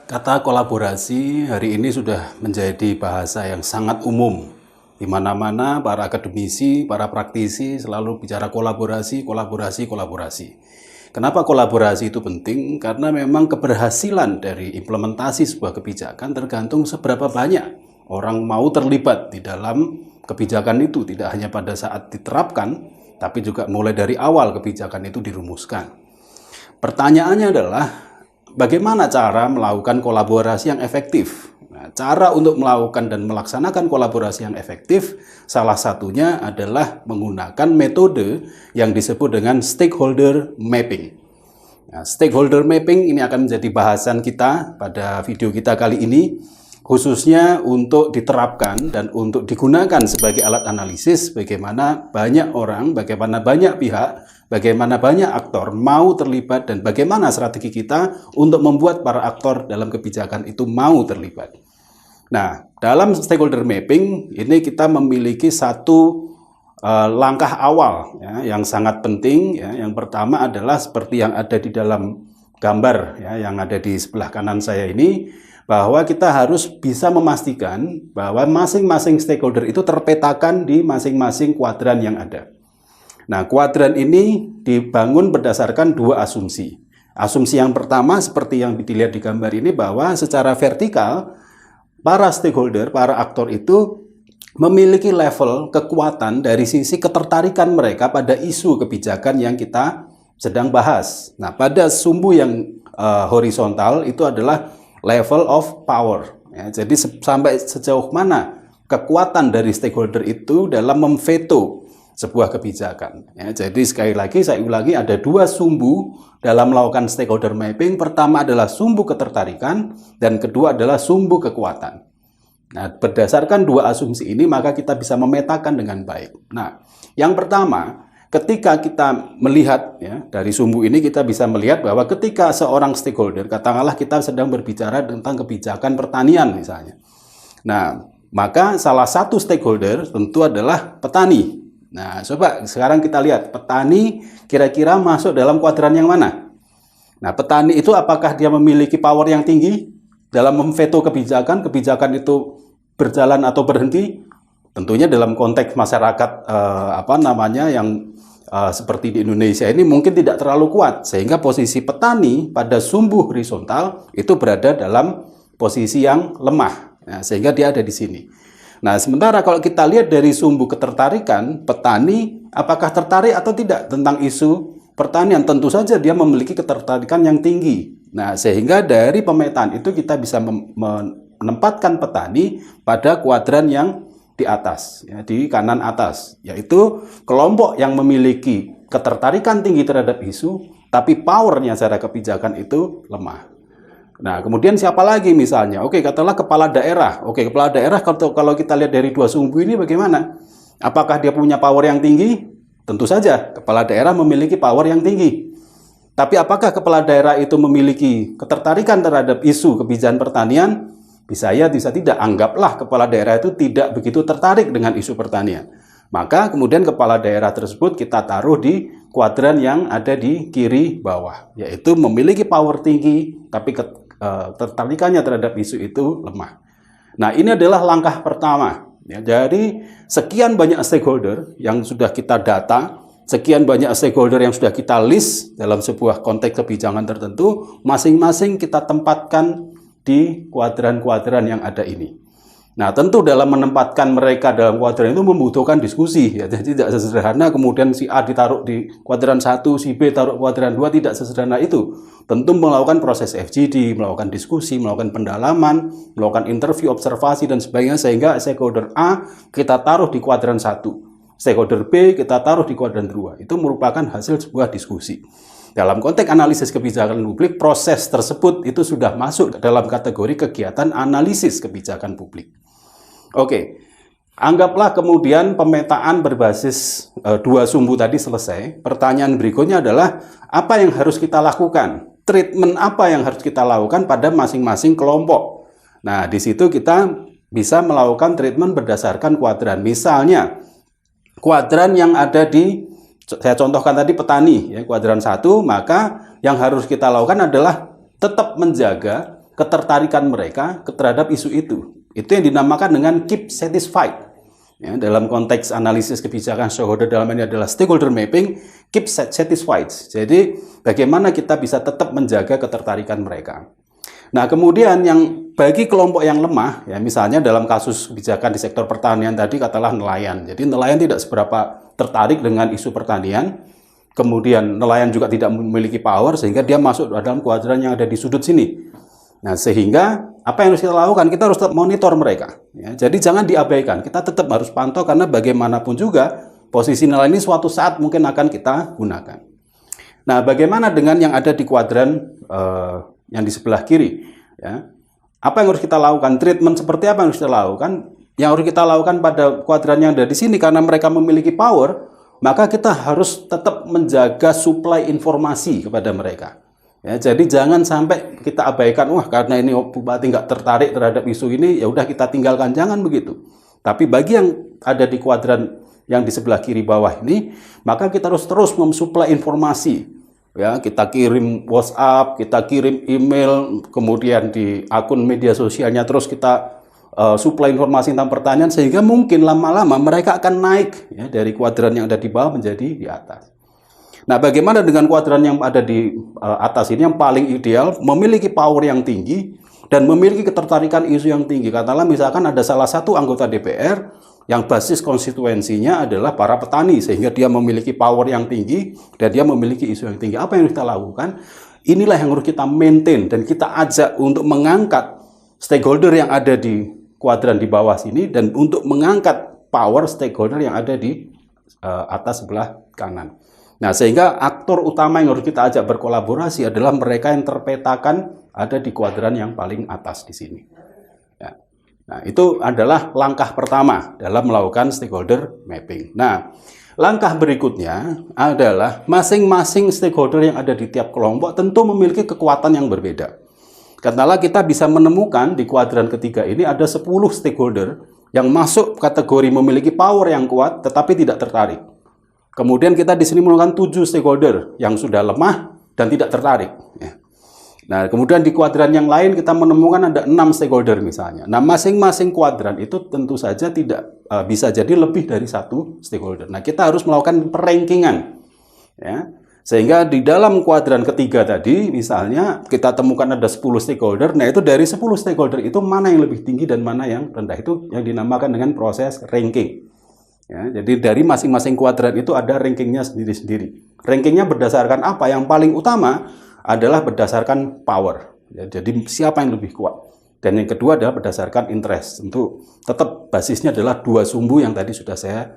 Kata kolaborasi hari ini sudah menjadi bahasa yang sangat umum. Di mana-mana para akademisi, para praktisi selalu bicara kolaborasi, kolaborasi, kolaborasi. Kenapa kolaborasi itu penting? Karena memang keberhasilan dari implementasi sebuah kebijakan tergantung seberapa banyak orang mau terlibat di dalam kebijakan itu. Tidak hanya pada saat diterapkan, tapi juga mulai dari awal kebijakan itu dirumuskan. Pertanyaannya adalah, bagaimana cara melakukan kolaborasi yang efektif? Nah, cara untuk melakukan dan melaksanakan kolaborasi yang efektif, salah satunya adalah menggunakan metode yang disebut dengan stakeholder mapping. Nah, stakeholder mapping ini akan menjadi bahasan kita pada video kita kali ini, khususnya untuk diterapkan dan untuk digunakan sebagai alat analisis bagaimana banyak orang, bagaimana banyak pihak, bagaimana banyak aktor mau terlibat dan bagaimana strategi kita untuk membuat para aktor dalam kebijakan itu mau terlibat. Nah, dalam stakeholder mapping ini kita memiliki satu langkah awal ya, yang sangat penting. Ya. Yang pertama adalah seperti yang ada di dalam gambar ya, yang ada di sebelah kanan saya ini, bahwa kita harus bisa memastikan bahwa masing-masing stakeholder itu terpetakan di masing-masing kuadran yang ada. Nah, kuadran ini dibangun berdasarkan dua asumsi. Asumsi yang pertama seperti yang dilihat di gambar ini, bahwa secara vertikal para stakeholder, para aktor itu memiliki level kekuatan dari sisi ketertarikan mereka pada isu kebijakan yang kita sedang bahas. Nah, pada sumbu yang horizontal itu adalah level of power. Ya, jadi sampai sejauh mana kekuatan dari stakeholder itu dalam memveto sebuah kebijakan. Ya, jadi sekali lagi saya ulangi, ada dua sumbu dalam melakukan stakeholder mapping. Pertama adalah sumbu ketertarikan dan kedua adalah sumbu kekuatan. Nah, berdasarkan dua asumsi ini maka kita bisa memetakan dengan baik. Nah, yang pertama, ketika kita melihat ya, dari sumbu ini kita bisa melihat bahwa ketika seorang stakeholder, katakanlah kita sedang berbicara tentang kebijakan pertanian misalnya. Nah, maka salah satu stakeholder tentu adalah petani. Nah, coba sekarang kita lihat, petani kira-kira masuk dalam kuadran yang mana? Nah, petani itu apakah dia memiliki power yang tinggi dalam memveto kebijakan itu berjalan atau berhenti? Tentunya dalam konteks masyarakat yang seperti di Indonesia ini mungkin tidak terlalu kuat, sehingga posisi petani pada sumbu horizontal itu berada dalam posisi yang lemah. Nah, sehingga dia ada di sini. Nah, sementara kalau kita lihat dari sumbu ketertarikan, petani apakah tertarik atau tidak tentang isu pertanian? Tentu saja dia memiliki ketertarikan yang tinggi. Nah, sehingga dari pemetaan itu kita bisa menempatkan petani pada kuadran yang di atas, ya, di kanan atas, yaitu kelompok yang memiliki ketertarikan tinggi terhadap isu, tapi powernya secara kebijakan itu lemah. Nah, kemudian siapa lagi misalnya? Oke, katakanlah kepala daerah. Oke, kepala daerah kalau kita lihat dari dua sumbu ini bagaimana? Apakah dia punya power yang tinggi? Tentu saja, kepala daerah memiliki power yang tinggi. Tapi apakah kepala daerah itu memiliki ketertarikan terhadap isu kebijakan pertanian? Bisa ya, bisa tidak. Anggaplah kepala daerah itu tidak begitu tertarik dengan isu pertanian. Maka kemudian kepala daerah tersebut kita taruh di kuadran yang ada di kiri bawah, yaitu memiliki power tinggi, tapi ketertarikannya terhadap isu itu lemah. Nah, ini adalah langkah pertama. Ya, dari sekian banyak stakeholder yang sudah kita data, sekian banyak stakeholder yang sudah kita list dalam sebuah konteks kebijakan tertentu, masing-masing kita tempatkan di kuadran-kuadran yang ada ini. Nah, tentu dalam menempatkan mereka dalam kuadran itu membutuhkan diskusi. Ya. Jadi tidak sesederhana kemudian si A ditaruh di kuadran 1, si B taruh kuadran 2, tidak sesederhana itu. Tentu melakukan proses FGD, melakukan diskusi, melakukan pendalaman, melakukan interview, observasi, dan sebagainya, sehingga stakeholder A kita taruh di kuadran 1. Stakeholder B kita taruh di kuadran 2. Itu merupakan hasil sebuah diskusi. Dalam konteks analisis kebijakan publik, proses tersebut itu sudah masuk dalam kategori kegiatan analisis kebijakan publik. Oke, anggaplah kemudian pemetaan berbasis dua sumbu tadi selesai. Pertanyaan berikutnya adalah, apa yang harus kita lakukan? Treatment apa yang harus kita lakukan pada masing-masing kelompok? Nah, di situ kita bisa melakukan treatment berdasarkan kuadran. Misalnya, kuadran yang ada di, saya contohkan tadi petani, ya, kuadran 1, maka yang harus kita lakukan adalah tetap menjaga ketertarikan mereka terhadap isu itu. Itu yang dinamakan dengan keep satisfied. Ya, dalam konteks analisis kebijakan stakeholder dalam ini adalah stakeholder mapping, keep satisfied. Jadi bagaimana kita bisa tetap menjaga ketertarikan mereka. Nah, kemudian yang bagi kelompok yang lemah, ya misalnya dalam kasus kebijakan di sektor pertanian tadi katakanlah nelayan. Jadi nelayan tidak seberapa tertarik dengan isu pertanian. Kemudian nelayan juga tidak memiliki power sehingga dia masuk dalam kuadran yang ada di sudut sini. Nah, sehingga apa yang harus kita lakukan? Kita harus tetap monitor mereka. Ya, jadi jangan diabaikan. Kita tetap harus pantau karena bagaimanapun juga posisi nelayan ini suatu saat mungkin akan kita gunakan. Nah, bagaimana dengan yang ada di kuadran yang di sebelah kiri? Ya, apa yang harus kita lakukan? Treatment seperti apa yang harus kita lakukan? Yang harus kita lakukan pada kuadran yang ada di sini karena mereka memiliki power, maka kita harus tetap menjaga suplai informasi kepada mereka. Ya, jadi jangan sampai kita abaikan, wah karena ini bupati nggak tertarik terhadap isu ini, ya udah kita tinggalkan, jangan begitu. Tapi bagi yang ada di kuadran yang di sebelah kiri bawah ini, maka kita harus terus mensuplai informasi. Ya, kita kirim WhatsApp, kita kirim email, kemudian di akun media sosialnya terus kita suplai informasi tentang pertanian sehingga mungkin lama-lama mereka akan naik ya, dari kuadran yang ada di bawah menjadi di atas. Nah, bagaimana dengan kuadran yang ada di atas ini yang paling ideal, memiliki power yang tinggi dan memiliki ketertarikan isu yang tinggi. Katakanlah misalkan ada salah satu anggota DPR yang basis konstituensinya adalah para petani sehingga dia memiliki power yang tinggi dan dia memiliki isu yang tinggi. Apa yang kita lakukan? Inilah yang harus kita maintain dan kita ajak untuk mengangkat stakeholder yang ada di kuadran di bawah sini dan untuk mengangkat power stakeholder yang ada di atas sebelah kanan. Nah, sehingga aktor utama yang harus kita ajak berkolaborasi adalah mereka yang terpetakan ada di kuadran yang paling atas di sini. Ya. Nah, itu adalah langkah pertama dalam melakukan stakeholder mapping. Nah, langkah berikutnya adalah masing-masing stakeholder yang ada di tiap kelompok tentu memiliki kekuatan yang berbeda. Katakanlah kita bisa menemukan di kuadran ketiga ini ada 10 stakeholder yang masuk kategori memiliki power yang kuat tetapi tidak tertarik. Kemudian kita di sini menemukan 7 stakeholder yang sudah lemah dan tidak tertarik. Nah, kemudian di kuadran yang lain kita menemukan ada 6 stakeholder misalnya. Nah, masing-masing kuadran itu tentu saja tidak bisa jadi lebih dari 1 stakeholder. Nah, kita harus melakukan perankingan. Ya. Sehingga di dalam kuadran ketiga tadi, misalnya kita temukan ada 10 stakeholder. Nah, itu dari 10 stakeholder itu mana yang lebih tinggi dan mana yang rendah. Itu yang dinamakan dengan proses ranking. Ya, jadi dari masing-masing kuadran itu ada rankingnya sendiri-sendiri. Rankingnya berdasarkan apa? Yang paling utama adalah berdasarkan power. Ya, jadi siapa yang lebih kuat. Dan yang kedua adalah berdasarkan interest. Tentu tetap basisnya adalah 2 sumbu yang tadi sudah saya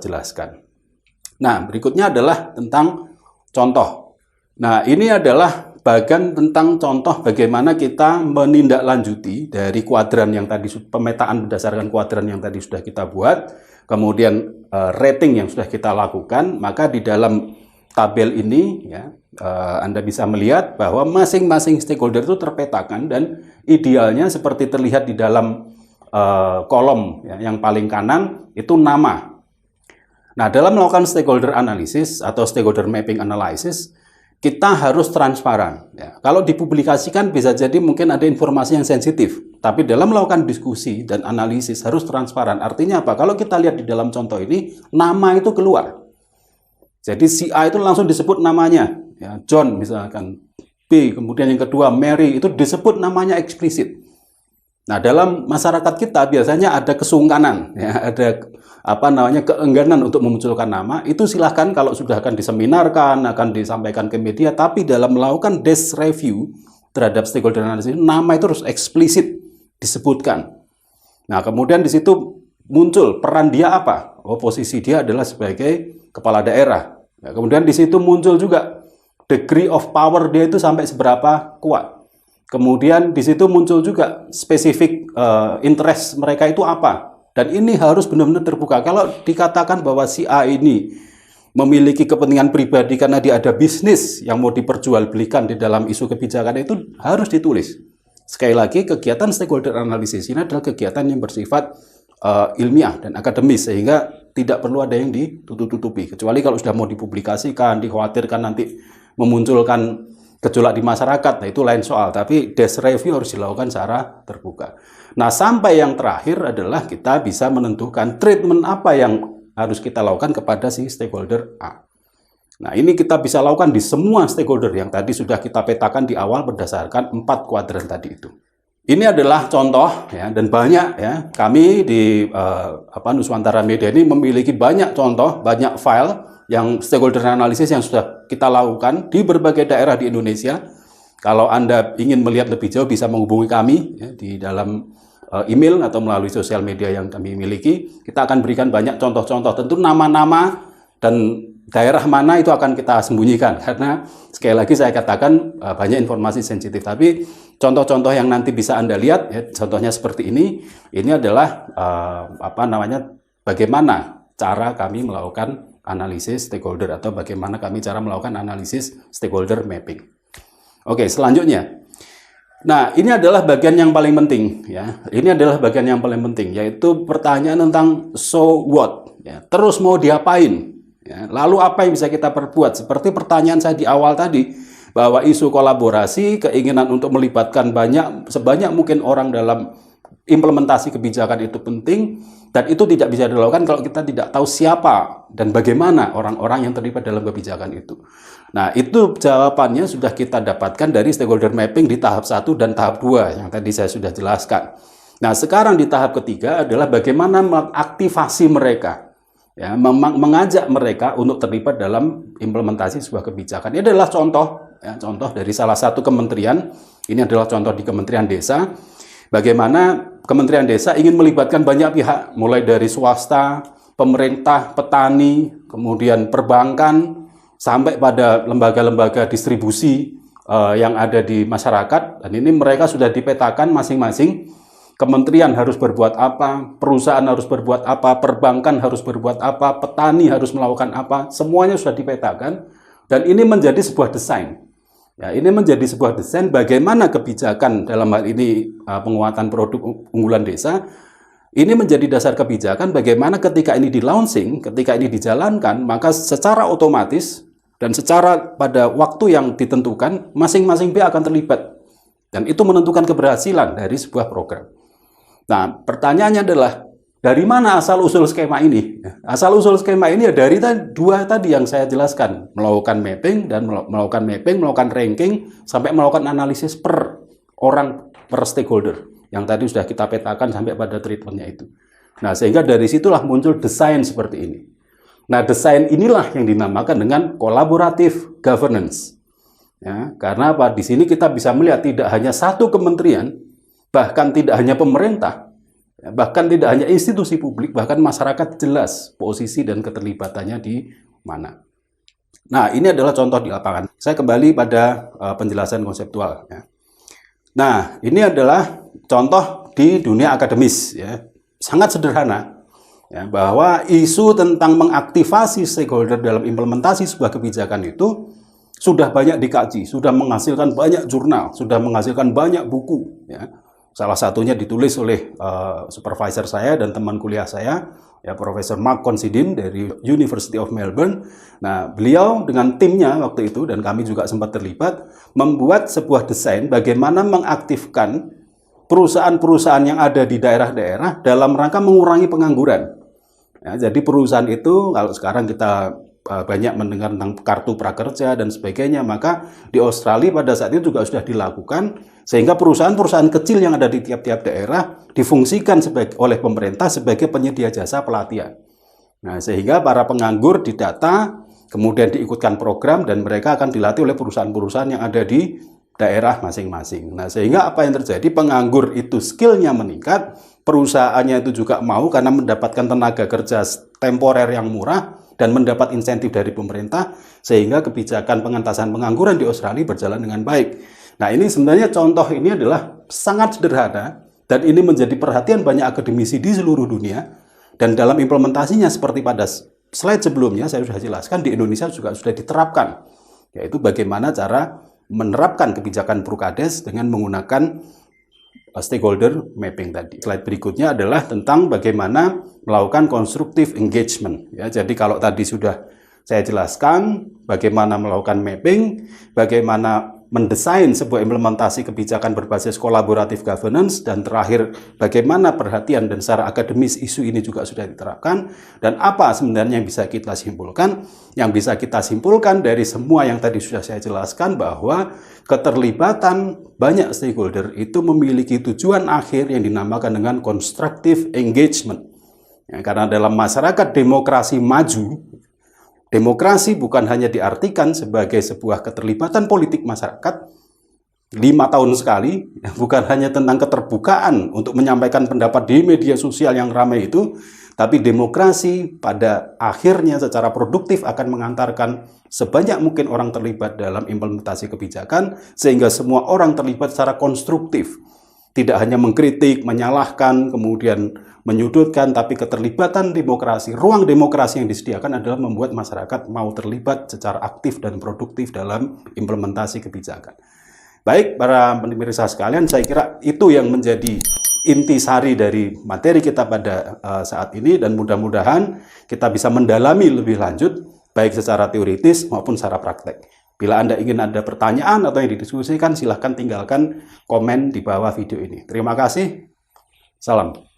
jelaskan. Nah, berikutnya adalah tentang contoh. Nah, ini adalah bagian tentang contoh bagaimana kita menindaklanjuti dari kuadran yang tadi, pemetaan berdasarkan kuadran yang tadi sudah kita buat. Kemudian rating yang sudah kita lakukan, maka di dalam tabel ini ya, Anda bisa melihat bahwa masing-masing stakeholder itu terpetakan dan idealnya seperti terlihat di dalam kolom ya, yang paling kanan itu nama. Nah, dalam melakukan stakeholder analysis atau stakeholder mapping analysis, kita harus transparan. Ya. Kalau dipublikasikan bisa jadi mungkin ada informasi yang sensitif. Tapi dalam melakukan diskusi dan analisis harus transparan. Artinya apa? Kalau kita lihat di dalam contoh ini, nama itu keluar. Jadi si A itu langsung disebut namanya. Ya, John misalkan. B, kemudian yang kedua Mary, itu disebut namanya eksplisit. Nah, dalam masyarakat kita biasanya ada kesungkanan. Ya, ada keengganan untuk memunculkan nama. Itu silahkan kalau sudah akan diseminarkan, akan disampaikan ke media. Tapi dalam melakukan desk review terhadap stakeholder analysis, nama itu harus eksplisit disebutkan. Nah, kemudian di situ muncul peran dia apa? Oh, posisi dia adalah sebagai kepala daerah. Nah, kemudian di situ muncul juga degree of power dia itu sampai seberapa kuat. Kemudian di situ muncul juga spesifik interest mereka itu apa. Dan ini harus benar-benar terbuka. Kalau dikatakan bahwa si A ini memiliki kepentingan pribadi karena dia ada bisnis yang mau diperjualbelikan di dalam isu kebijakan, itu harus ditulis. Sekali lagi, kegiatan stakeholder analysis ini adalah kegiatan yang bersifat ilmiah dan akademis, sehingga tidak perlu ada yang ditutup-tutupi. Kecuali kalau sudah mau dipublikasikan, dikhawatirkan nanti memunculkan gejolak di masyarakat. Nah, itu lain soal, tapi desk review harus dilakukan secara terbuka. Nah, sampai yang terakhir adalah kita bisa menentukan treatment apa yang harus kita lakukan kepada si stakeholder A. Nah, ini kita bisa lakukan di semua stakeholder yang tadi sudah kita petakan di awal berdasarkan 4 kuadran tadi itu. Ini adalah contoh ya, dan banyak ya. Kami di Nuswantara Media ini memiliki banyak contoh, banyak file yang stakeholder analisis yang sudah kita lakukan di berbagai daerah di Indonesia. Kalau Anda ingin melihat lebih jauh bisa menghubungi kami ya, di dalam email atau melalui sosial media yang kami miliki. Kita akan berikan banyak contoh-contoh. Tentu nama-nama dan daerah mana itu akan kita sembunyikan karena sekali lagi saya katakan banyak informasi sensitif, tapi contoh-contoh yang nanti bisa Anda lihat ya, contohnya seperti ini adalah bagaimana cara kami melakukan analisis stakeholder atau bagaimana kami cara melakukan analisis stakeholder mapping. Oke, selanjutnya. Nah, ini adalah bagian yang paling penting ya. Ini adalah bagian yang paling penting yaitu pertanyaan tentang so what ya. Terus mau diapain? Ya, lalu apa yang bisa kita perbuat? Seperti pertanyaan saya di awal tadi, bahwa isu kolaborasi, keinginan untuk melibatkan sebanyak mungkin orang dalam implementasi kebijakan itu penting, dan itu tidak bisa dilakukan kalau kita tidak tahu siapa dan bagaimana orang-orang yang terlibat dalam kebijakan itu. Nah, itu jawabannya sudah kita dapatkan dari stakeholder mapping di tahap 1 dan tahap 2 yang tadi saya sudah jelaskan. Nah, sekarang di tahap ketiga adalah bagaimana mengaktifasi mereka. Ya, mengajak mereka untuk terlibat dalam implementasi sebuah kebijakan. Ini adalah contoh, ya, contoh dari salah satu kementerian. Ini adalah contoh di Kementerian Desa. Bagaimana Kementerian Desa ingin melibatkan banyak pihak, mulai dari swasta, pemerintah, petani, kemudian perbankan, sampai pada lembaga-lembaga distribusi yang ada di masyarakat. Dan ini mereka sudah dipetakan masing-masing. Kementerian harus berbuat apa, perusahaan harus berbuat apa, perbankan harus berbuat apa, petani harus melakukan apa, semuanya sudah dipetakan, dan ini menjadi sebuah desain. Ya, ini menjadi sebuah desain bagaimana kebijakan dalam hal ini penguatan produk unggulan desa, ini menjadi dasar kebijakan bagaimana ketika ini di-launching, ketika ini dijalankan, maka secara otomatis dan secara pada waktu yang ditentukan, masing-masing pihak akan terlibat. Dan itu menentukan keberhasilan dari sebuah program. Nah, pertanyaannya adalah, dari mana asal-usul skema ini? Asal-usul skema ini ya dari dua tadi yang saya jelaskan. Melakukan mapping, melakukan ranking, sampai melakukan analisis per orang, per stakeholder. Yang tadi sudah kita petakan sampai pada treatmentnya itu. Nah, sehingga dari situlah muncul desain seperti ini. Nah, desain inilah yang dinamakan dengan collaborative governance. Ya, karena apa? Di sini kita bisa melihat tidak hanya satu kementerian, bahkan tidak hanya pemerintah, bahkan tidak hanya institusi publik, bahkan masyarakat jelas posisi dan keterlibatannya di mana. Nah, ini adalah contoh di lapangan. Saya kembali pada penjelasan konseptual. Ya. Nah, ini adalah contoh di dunia akademis. Ya. Sangat sederhana, ya, bahwa isu tentang mengaktifasi stakeholder dalam implementasi sebuah kebijakan itu sudah banyak dikaji, sudah menghasilkan banyak jurnal, sudah menghasilkan banyak buku. Ya. Salah satunya ditulis oleh supervisor saya dan teman kuliah saya, ya, Profesor Mark Considine dari University of Melbourne. Nah, beliau dengan timnya waktu itu, dan kami juga sempat terlibat, membuat sebuah desain bagaimana mengaktifkan perusahaan-perusahaan yang ada di daerah-daerah dalam rangka mengurangi pengangguran. Ya, jadi perusahaan itu, kalau sekarang kita banyak mendengar tentang kartu prakerja dan sebagainya, maka di Australia pada saat itu juga sudah dilakukan, sehingga perusahaan-perusahaan kecil yang ada di tiap-tiap daerah difungsikan oleh pemerintah sebagai penyedia jasa pelatihan. Nah, sehingga para penganggur didata, kemudian diikutkan program, dan mereka akan dilatih oleh perusahaan-perusahaan yang ada di daerah masing-masing. Nah, sehingga apa yang terjadi? Penganggur itu skillnya meningkat, perusahaannya itu juga mau karena mendapatkan tenaga kerja temporer yang murah, dan mendapat insentif dari pemerintah, sehingga kebijakan pengentasan pengangguran di Australia berjalan dengan baik. Nah, ini sebenarnya contoh ini adalah sangat sederhana, dan ini menjadi perhatian banyak akademisi di seluruh dunia, dan dalam implementasinya seperti pada slide sebelumnya saya sudah jelaskan, di Indonesia juga sudah diterapkan, yaitu bagaimana cara menerapkan kebijakan Prukades dengan menggunakan stakeholder mapping tadi. Slide berikutnya adalah tentang bagaimana melakukan constructive engagement. Ya, jadi kalau tadi sudah saya jelaskan bagaimana melakukan mapping, bagaimana mendesain sebuah implementasi kebijakan berbasis kolaboratif governance, dan terakhir bagaimana perhatian dan secara akademis isu ini juga sudah diterapkan, dan apa sebenarnya yang bisa kita simpulkan. Yang bisa kita simpulkan dari semua yang tadi sudah saya jelaskan bahwa keterlibatan banyak stakeholder itu memiliki tujuan akhir yang dinamakan dengan constructive engagement. Ya, karena dalam masyarakat demokrasi maju, demokrasi bukan hanya diartikan sebagai sebuah keterlibatan politik masyarakat 5 tahun sekali, bukan hanya tentang keterbukaan untuk menyampaikan pendapat di media sosial yang ramai itu, tapi demokrasi pada akhirnya secara produktif akan mengantarkan sebanyak mungkin orang terlibat dalam implementasi kebijakan, sehingga semua orang terlibat secara konstruktif. Tidak hanya mengkritik, menyalahkan, kemudian menyudutkan, tapi keterlibatan demokrasi, ruang demokrasi yang disediakan adalah membuat masyarakat mau terlibat secara aktif dan produktif dalam implementasi kebijakan. Baik, para pemirsa sekalian, saya kira itu yang menjadi intisari dari materi kita pada saat ini, dan mudah-mudahan kita bisa mendalami lebih lanjut, baik secara teoritis maupun secara praktek. Bila Anda ingin ada pertanyaan atau yang didiskusikan, silahkan tinggalkan komen di bawah video ini. Terima kasih. Salam.